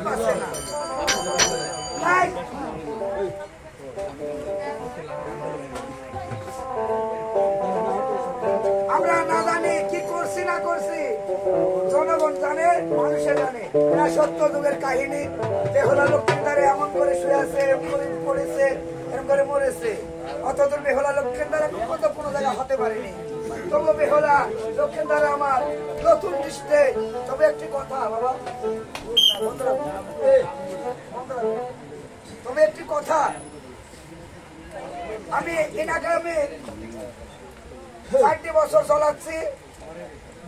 পাচ্ছে না। আমরা না জানি কি করছি না করছি, জনগণ জানে, মানুষের জানে। এটা সত্য যুগের কাহিনী। বেহুলা লক্ষ্মীন্দারে এমন করে শুয়ে আছে, এরকম করে পড়েছে, এরকম করে মরেছে। অথচ বেহুলা লক্ষ্মীন্দারে কত কোনো জায়গা হতে পারেনি। তবু বেহুলা লক্ষ্মীন্দারে আমার নতুন দৃষ্টে। তবে একটি কথা বাবা, তবে একটি কথা, আমি এনাকে আমি 4 বছর চলাচ্ছি।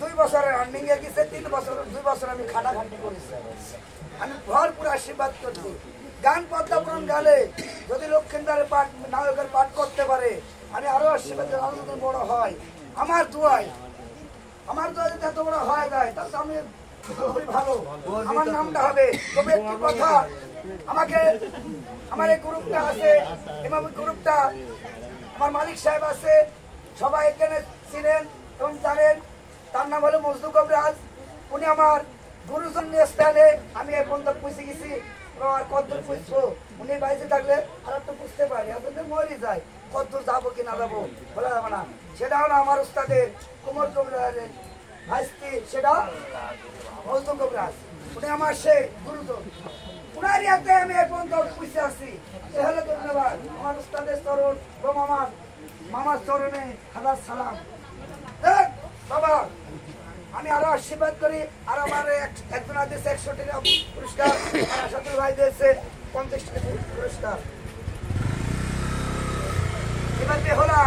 2 বছরের রানিং এ গেছে, 2 বছর আমি খাটাখাটি করেছি। আমি ভরপুর আশীর্বাদ করছি। গান পদ্মাপুরণ গালে যদি লক্ষ্মীন্দারের পাঠ, নায়কের পাঠ করতে পারে, আমি আরো আশীর্বাদ, আরো যদি বড় হয়। আমার দোয়ায় যদি এত বড় হয় যায়, তাহলে আমি ভালো, আমার নামটা হবে। তবে একটি কথা, আমাকে আমার এই গ্রুপটা আছে, এবং গ্রুপটা আমার মালিক সাহেব আছে, সবাই এখানে ছিলেন এবং জানেন। তার নাম হলো মজদু কবিরাজ। উনি আমার গুরুজন স্থানে, আমি এ পর্যন্ত পৌঁছে গেছি। আর কতদূর পুষবো, উনি বাইরে থাকলে আর তো বুঝতে পারি, আপনাদের মরে যায় কতদূর যাবো কি না যাবো বলা যাবে না। সেটা হলো আমার উস্তাদের কুমর কবিরাজের ভাইস্তি, সেটা মজদু কবিরাজ। উনি আমার সেই গুরুজন, উনার ইয়াতে আমি এ পর্যন্ত পুষে আসছি। এ হলো ধন্যবাদ আমার উস্তাদের চরণ এবং আমার মামার চরণে হাজার সালাম। বাবা, আমি আরো আশীর্বাদ করি। আর আমার একজন দিয়েছে 100 টাকা পুরস্কার, আর আশাদুল ভাই দিয়েছে 50 টাকা পুরস্কার। এবার বেহুলা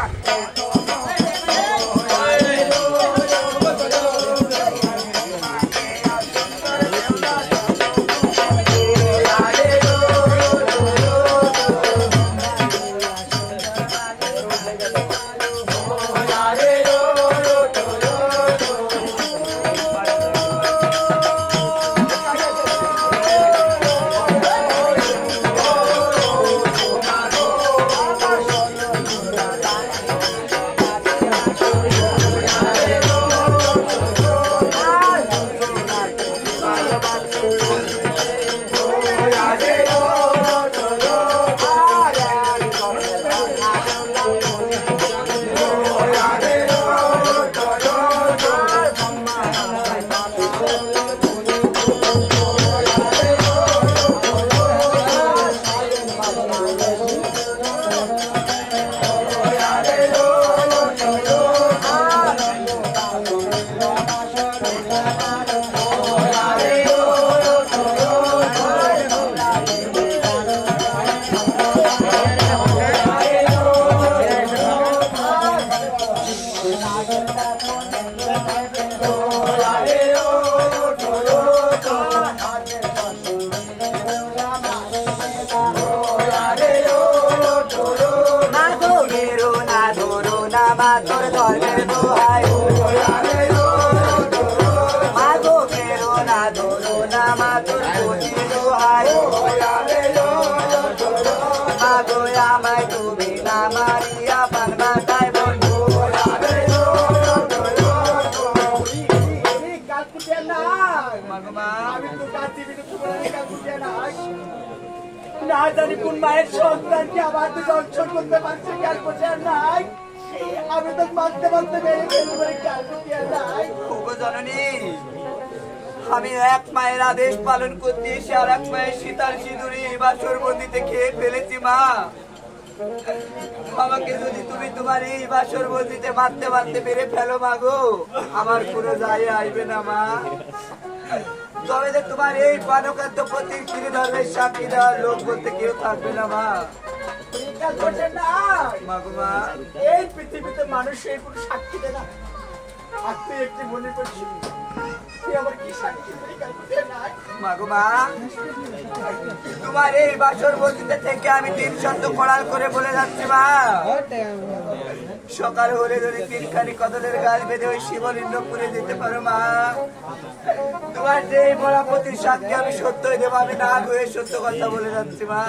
না জানি কোন মায়ের সন্তানকে আমার তো দর্শন করতে পারছে, খেয়াল করছে নাই। আমি তো মারতে মারতে মেরে ফেলবো, খেয়াল করতে নাই। জননী, আমি এক মায়ের আদেশ পালন করতে এসে আর এক মায়ের শীতাল সিঁদুরি বাসর বন্দিতে খেয়ে ফেলেছি। মা, আমাকে যদি তুমি তোমার এই বাসর বন্দিতে মারতে মারতে মেরে ফেলো মা গো, আমার কোনো যায় আসবে না মা। তবে যে তোমার এই বানকান্ত প্রতীক ধর্মের সাক্ষী দেওয়ার লোক বলতে কেউ থাকবে না মা। মা, এই পৃথিবীতে মানুষের কোনো সাক্ষী দেয় না। আপনি একটি মনে করছি তোমার এই বাসর বন্দিতে থেকে আমি 3 শব্দ কড়াল করে বলে যাচ্ছি মা, সকাল হলে যদি 3খানি কদলের গাছ বেঁধে ওই শিবলিঙ্গ পুড়ে দিতে পারো মা, তোমার যে বলা প্রতি সাক্ষী আমি সত্যই দেবো। আমি না হয়ে সত্য কথা বলে যাচ্ছি মা।